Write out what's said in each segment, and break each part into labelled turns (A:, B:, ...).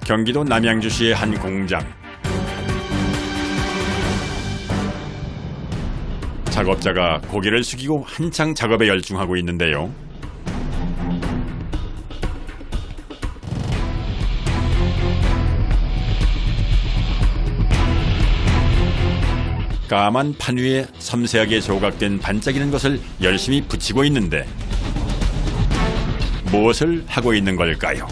A: 경기도 남양주시의 한 공장. 작업자가 고개를 숙이고 한창 작업에 열중하고 있는데요. 까만 판 위에 섬세하게 조각된 반짝이는 것을 열심히 붙이고 있는데 무엇을 하고 있는 걸까요?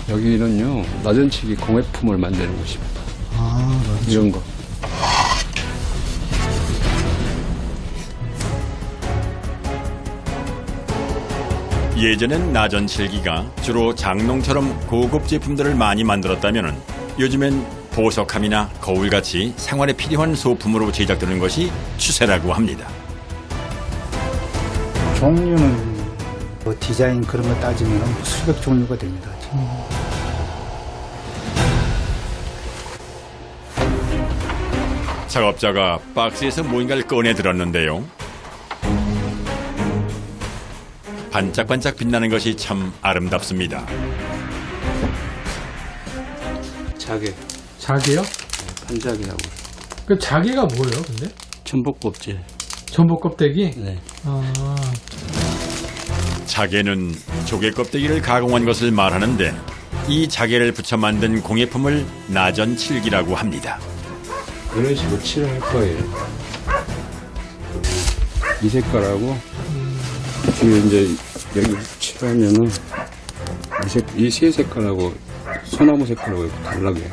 B: 여기는요, 나전치기 공예품을 만드는 곳입니다. 이런 거.
A: 예전엔 나전칠기가 주로 장롱처럼 고급 제품들을 많이 만들었다면 요즘엔 보석함이나 거울같이 생활에 필요한 소품으로 제작되는 것이 추세라고 합니다.
C: 종류는 뭐 디자인 그런 거 따지면 수백 종류가 됩니다.
A: 작업자가 박스에서 뭔가를 꺼내 들었는데요. 반짝반짝 빛나는 것이 참 아름답습니다.
B: 자개,
D: 자개요?
B: 판자개하고
D: 그 자개가 뭐예요, 근데?
B: 전복 껍질.
D: 전복 껍데기?
B: 네.
D: 아,
A: 자개는 조개 껍데기를 가공한 것을 말하는데 이 자개를 붙여 만든 공예품을 나전칠기라고 합니다.
B: 이런 식으로 칠할 거예요. 이 색깔하고 뒤에 이제 여기 칠하면은 이 세 색깔하고 소나무 색깔하고 이렇게 다르게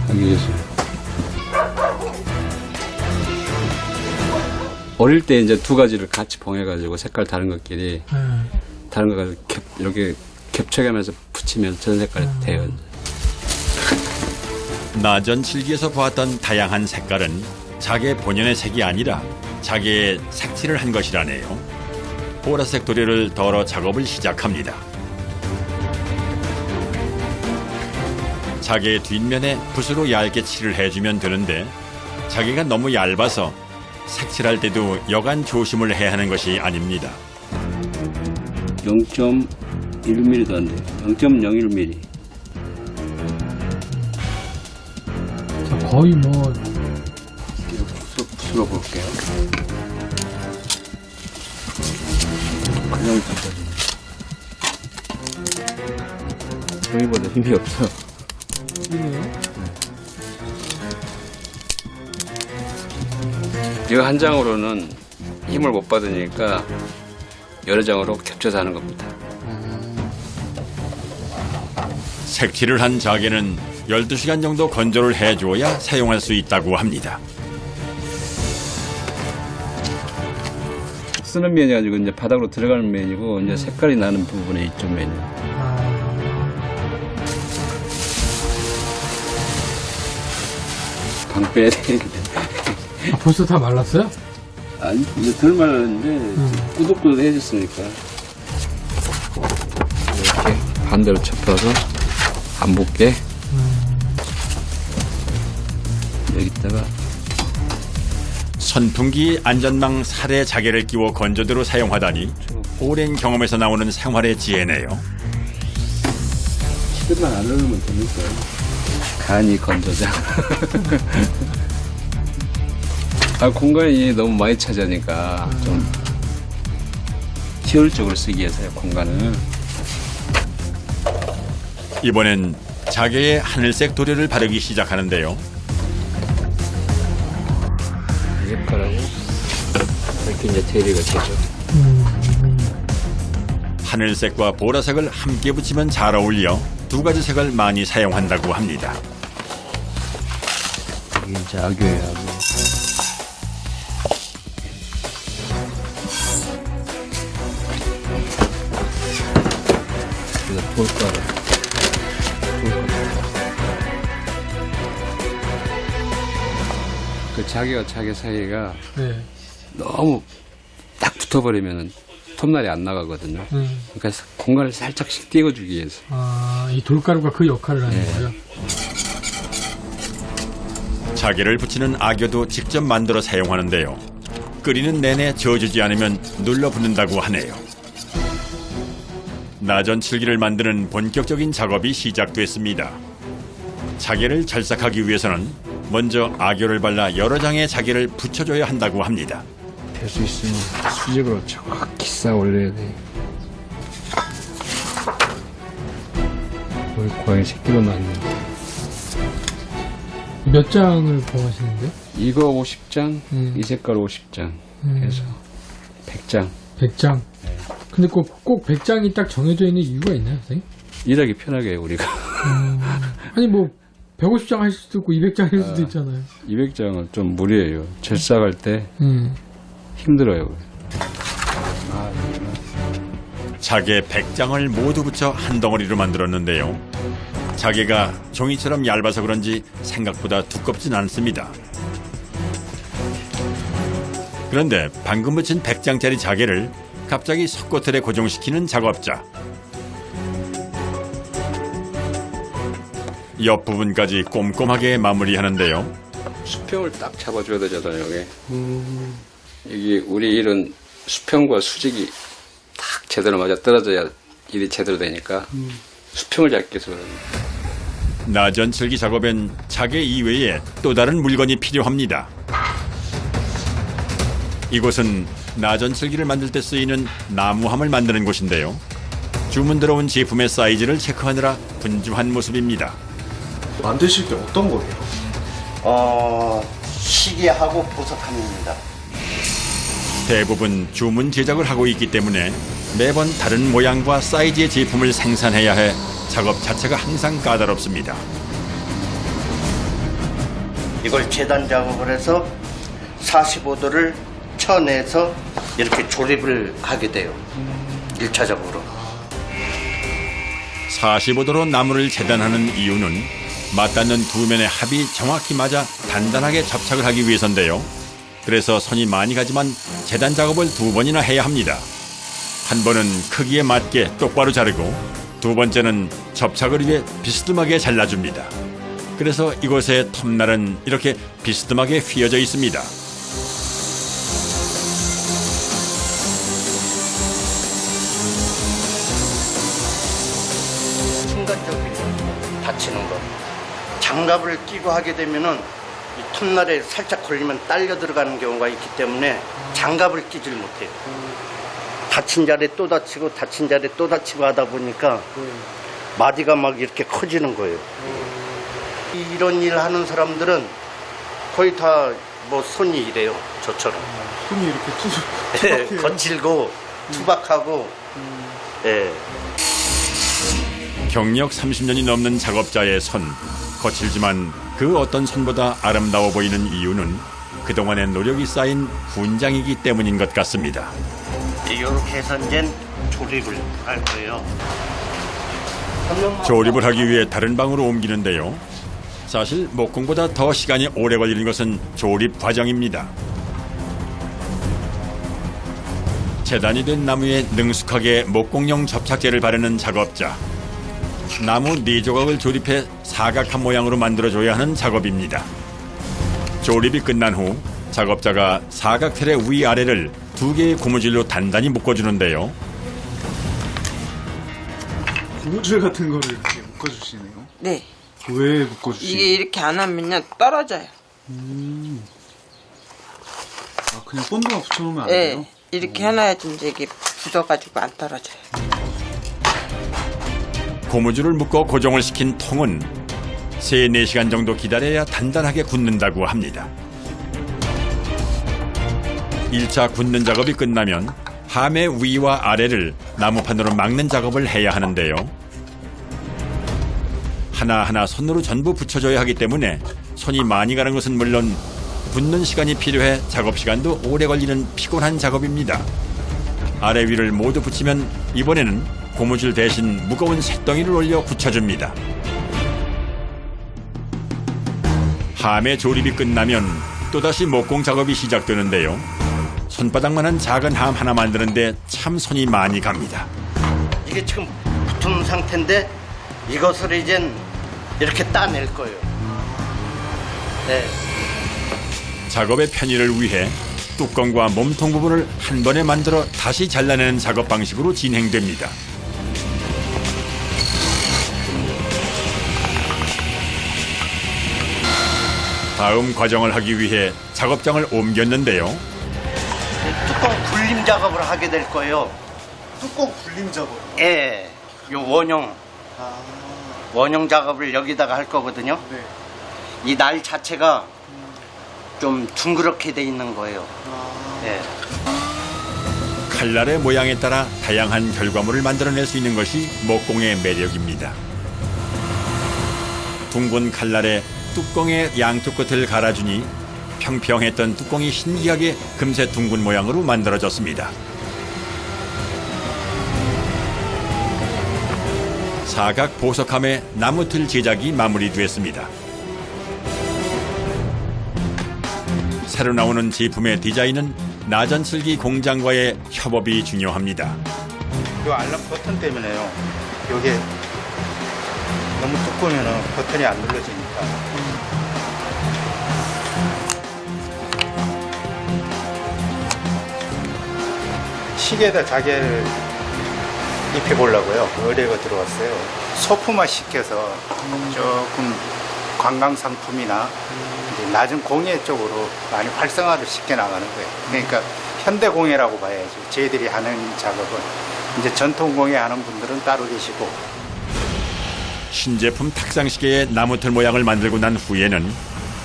B: 하기 위해서. 어릴 때 이제 두 가지를 같이 봉해가지고 색깔 다른 것끼리 다른 거 가지고 이렇게 겹쳐가면서 붙이면 전 색깔이 돼요.
A: 나전칠기에서 보았던 다양한 색깔은 자개 본연의 색이 아니라 자개에 색칠을 한 것이라네요. 보라색 도료를 덜어 작업을 시작합니다. 자개 뒷면에 붓으로 얇게 칠을 해주면 되는데 자개가 너무 얇아서 색칠할 때도 여간 조심을 해야 하는 것이 아닙니다.
B: 0.1mm도 안 돼요. 0.01mm.
D: 자, 거의 뭐,
B: 붓으로 볼게요. 그냥 종이보다 힘이 없어.
D: 이래요?
B: 이거 한 장으로는 힘을 못 받으니까 여러 장으로 겹쳐서 하는 겁니다.
A: 색칠을 한 자개는 12시간 정도 건조를 해줘야 사용할 수 있다고 합니다.
B: 쓰는 면이 아니고 이제 바닥으로 들어가는 면이고 이제 색깔이 나는 부분에 이쪽 면이. 방 빼야 되는데.
D: 아, 벌써 다 말랐어요?
B: 아니 이제 덜 말랐는데 꾸덕꾸덕해졌으니까 이렇게 반대로 접어서 안 붙게 여기다가
A: 선풍기 안전망 살에 자개를 끼워 건조대로 사용하다니 오랜 경험에서 나오는 생활의 지혜네요.
B: 시간만 안 넣으면 되니까 간이 건조장. 공간이 너무 많이 차지하니까 좀 효율적으로 쓰기 위해서요, 공간을.
A: 이번엔 자개에 하늘색 도료를 바르기 시작하는데요.
B: 이 색깔하고 이렇게 이제 대리가 되죠.
A: 하늘색과 보라색을 함께 붙이면 잘 어울려 두 가지 색을 많이 사용한다고 합니다.
B: 이게 이제 악유예요, 악유. 그래서 돌가루. 그 자개와 자개 사이가
D: 네.
B: 너무 딱 붙어버리면 톱날이 안 나가거든요. 그러니까 공간을 살짝씩 띄워주기 위해서.
D: 아, 이 돌가루가 그 역할을 하는 거예요?
A: 자개를 붙이는 악여도 직접 만들어 사용하는데요. 끓이는 내내 저어주지 않으면 눌러붙는다고 하네요. 나전칠기를 만드는 본격적인 작업이 시작됐습니다. 자개를 절삭하기 위해서는 먼저 악효를 발라 여러 장의 자개를 붙여줘야 한다고 합니다.
E: 될 수 있으면 수직으로 정확히 쌓아 올려야 돼. 우리 고양이 새끼로 낳는.
D: 몇 장을 구하시는데?
B: 이거 50장, 이 색깔 50장 해서 100장.
D: 100장. 근데 꼭 100장이 딱 정해져 있는 이유가 있나요, 선생님?
B: 일하기 편하게 우리가.
D: 아니 뭐 150장 하실 수도 있고 200장 할 수도 있잖아요.
B: 200장은 좀 무리예요. 절삭할 때 힘들어요.
A: 자개 100장을 모두 붙여 한 덩어리로 만들었는데요. 자개가 종이처럼 얇아서 그런지 생각보다 두껍진 않습니다. 그런데 방금 붙인 100장짜리 자개를 갑자기 석고틀에 고정시키는 작업자. 옆부분까지 꼼꼼하게 마무리하는데요.
B: 수평을 딱 잡아줘야 되잖아요, 여기. 여기 우리 일은 수평과 수직이 딱 제대로 맞아 떨어져야 일이 제대로 되니까 수평을 잡기 위해서 그러는 거예요.
A: 나전칠기 작업엔 자개 이외에 또 다른 물건이 필요합니다. 이곳은 나전칠기를 만들 때 쓰이는 나무함을 만드는 곳인데요. 주문 들어온 제품의 사이즈를 체크하느라 분주한 모습입니다.
F: 만드실 때 어떤 거예요?
G: 시계하고 보석함입니다.
A: 대부분 주문 제작을 하고 있기 때문에 매번 다른 모양과 사이즈의 제품을 생산해야 해 작업 자체가 항상 까다롭습니다.
G: 이걸 재단 작업을 해서 45도를 쳐내서 이렇게 조립을 하게 돼요. 1차적으로.
A: 45도로 나무를 재단하는 이유는 맞닿는 두 면의 합이 정확히 맞아 단단하게 접착을 하기 위해서인데요. 그래서 손이 많이 가지만 재단 작업을 2번이나 해야 합니다. 한 번은 크기에 맞게 똑바로 자르고 두 번째는 접착을 위해 비스듬하게 잘라줍니다. 그래서 이곳의 톱날은 이렇게 비스듬하게 휘어져 있습니다.
G: 순간적으로 다치는 거. 장갑을 끼고 하게 되면은 이 톱날에 살짝 걸리면 딸려 들어가는 경우가 있기 때문에 장갑을 끼질 못해요. 다친 자리에 또 다치고 다친 자리에 또 다치고 하다 보니까 마디가 막 이렇게 커지는 거예요. 이런 일 하는 사람들은 거의 다 뭐 손이 이래요. 저처럼.
F: 손이 이렇게 투박해요.
G: 거칠고 투박하고 예.
A: 경력 30년이 넘는 작업자의 손. 거칠지만 그 어떤 손보다 아름다워 보이는 이유는 그동안의 노력이 쌓인 훈장이기 때문인 것 같습니다.
G: 이렇게 해서 이제 조립을 할 거예요.
A: 조립을 하기 위해 다른 방으로 옮기는데요. 사실 목공보다 더 시간이 오래 걸리는 것은 조립 과정입니다. 재단이 된 나무에 능숙하게 목공용 접착제를 바르는 작업자. 나무 4조각을 조립해 사각한 모양으로 만들어줘야 하는 작업입니다. 조립이 끝난 후 작업자가 사각 틀의 위아래를 2개의 고무줄로 단단히 묶어주는데요.
F: 고무줄 같은 거를 이렇게 묶어주시네요.
H: 네.
F: 왜 묶어주시나요?
H: 이게 이렇게 안 하면요 떨어져요.
F: 아, 그냥 본드만 붙여놓으면 안
H: 네.
F: 돼요?
H: 이렇게 해놔야지 이제 이게 굳어가지고 안 떨어져요.
A: 고무줄을 묶어 고정을 시킨 통은 3-4시간 정도 기다려야 단단하게 굳는다고 합니다. 1차 굳는 작업이 끝나면 함의 위와 아래를 나무판으로 막는 작업을 해야 하는데요. 하나하나 손으로 전부 붙여줘야 하기 때문에 손이 많이 가는 것은 물론 굳는 시간이 필요해 작업 시간도 오래 걸리는 피곤한 작업입니다. 아래 위를 모두 붙이면 이번에는 고무줄 대신 무거운 쇳덩이를 올려 붙여줍니다. 함의 조립이 끝나면 또다시 목공 작업이 시작되는데요. 손바닥만한 작은 함 하나 만드는데 참 손이 많이 갑니다.
G: 이게 지금 붙은 상태인데 이것을 이젠 이렇게 따낼 거예요. 네.
A: 작업의 편의를 위해 뚜껑과 몸통 부분을 한 번에 만들어 다시 잘라내는 작업 방식으로 진행됩니다. 다음 과정을 하기 위해 작업장을 옮겼는데요.
G: 뚜껑 굴림 작업을 하게 될 거예요.
F: 뚜껑 굴림 작업.
G: 예, 요 원형 원형 작업을 여기다가 할 거거든요.
F: 네.
G: 이 날 자체가 좀 둥그렇게 돼 있는 거예요. 예.
A: 칼날의 모양에 따라 다양한 결과물을 만들어낼 수 있는 것이 목공의 매력입니다. 둥근 칼날에 뚜껑의 양쪽 끝을 갈아주니 평평했던 뚜껑이 신기하게 금세 둥근 모양으로 만들어졌습니다. 사각 보석함의 나무틀 제작이 마무리됐습니다. 새로 나오는 제품의 디자인은 나전슬기 공장과의 협업이 중요합니다.
C: 이 알람 버튼 때문에요. 이게 너무 두꺼우면 버튼이 안 눌러지니까. 시계에다 자개를 입혀보려고요. 의뢰가 들어왔어요. 소품화 시켜서 조금 관광 상품이나 이제 낮은 공예 쪽으로 많이 활성화를 시켜 나가는 거예요. 그러니까 현대 공예라고 봐야죠. 저희들이 하는 작업은 이제 전통 공예 하는 분들은 따로 계시고.
A: 신제품 탁상시계의 나무틀 모양을 만들고 난 후에는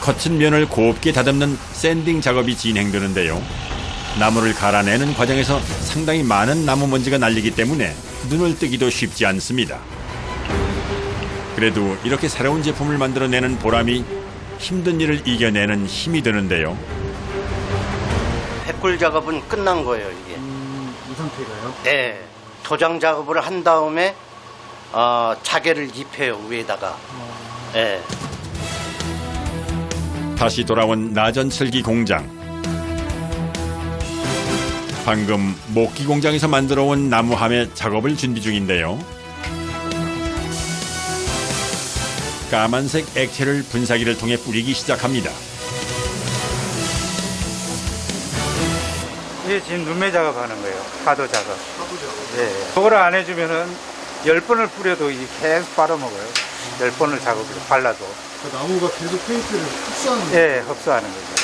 A: 거친 면을 곱게 다듬는 샌딩 작업이 진행되는데요. 나무를 갈아내는 과정에서 상당히 많은 나무 먼지가 날리기 때문에 눈을 뜨기도 쉽지 않습니다. 그래도 이렇게 새로운 제품을 만들어내는 보람이 힘든 일을 이겨내는 힘이 되는데요.
G: 백골 작업은 끝난 거예요, 이게.
F: 이 상태가요?
G: 네. 도장 작업을 한 다음에 자개를 입혀요, 위에다가. 네.
A: 다시 돌아온 나전슬기 공장. 방금 목기 공장에서 만들어온 나무함의 작업을 준비 중인데요. 까만색 액체를 분사기를 통해 뿌리기 시작합니다.
C: 이게 지금 눈매 작업하는 거예요. 파도 작업. 네. 그거를 안 해주면은 10번을 뿌려도 이게 계속 빨아먹어요. 10번을 작업을 발라도.
F: 그 나무가 계속 페인트를 흡수하는 거예요?
C: 네, 흡수하는 거죠.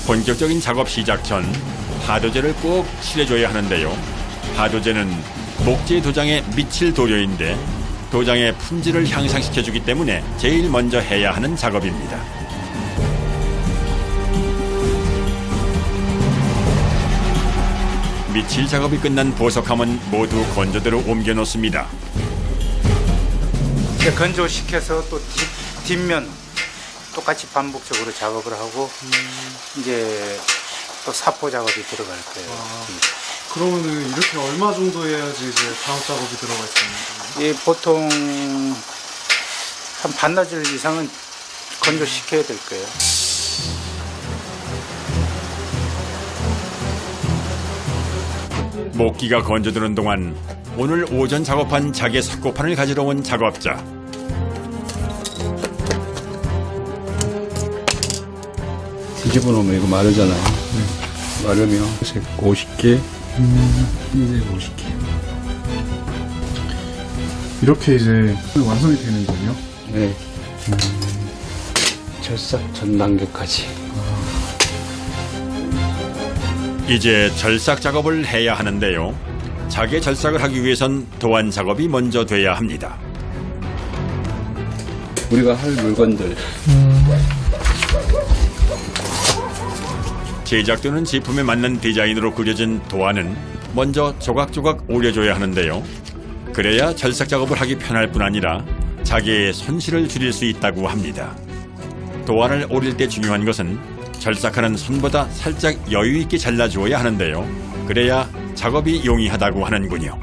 A: 본격적인 작업 시작 전 파도제를 꼭 칠해줘야 하는데요. 파도제는 목재 도장의 미칠 도료인데 도장의 품질을 향상시켜주기 때문에 제일 먼저 해야 하는 작업입니다. 미칠 작업이 끝난 보석함은 모두 건조대로 옮겨놓습니다.
C: 이제 건조시켜서 또 뒷면 똑같이 반복적으로 작업을 하고 이제 또 사포 작업이 들어갈 거예요.
F: 그러면은 이렇게 얼마 정도 해야지 이제 다음 작업이 들어갈 수 있는 거예요?
C: 이 보통 한 반나절 이상은 건조시켜야 될 거예요.
A: 목기가 건조되는 동안 오늘 오전 작업한 자개 석고판을 가지러 온 작업자.
B: 뒤집어 놓으면 이거 마르잖아요. 마르면 색 50개, 흰색 50개.
F: 이렇게 이제 완성이 되는 거예요?
B: 네. 절삭 전 단계까지.
A: 이제 절삭 작업을 해야 하는데요. 자개 절삭을 하기 위해선 도안 작업이 먼저 돼야 합니다.
B: 우리가 할 물건들.
A: 제작되는 제품에 맞는 디자인으로 그려진 도안은 먼저 조각조각 오려줘야 하는데요. 그래야 절삭 작업을 하기 편할 뿐 아니라 자개의 손실을 줄일 수 있다고 합니다. 도안을 오릴 때 중요한 것은 절삭하는 선보다 살짝 여유 있게 잘라주어야 하는데요. 그래야 작업이 용이하다고 하는군요.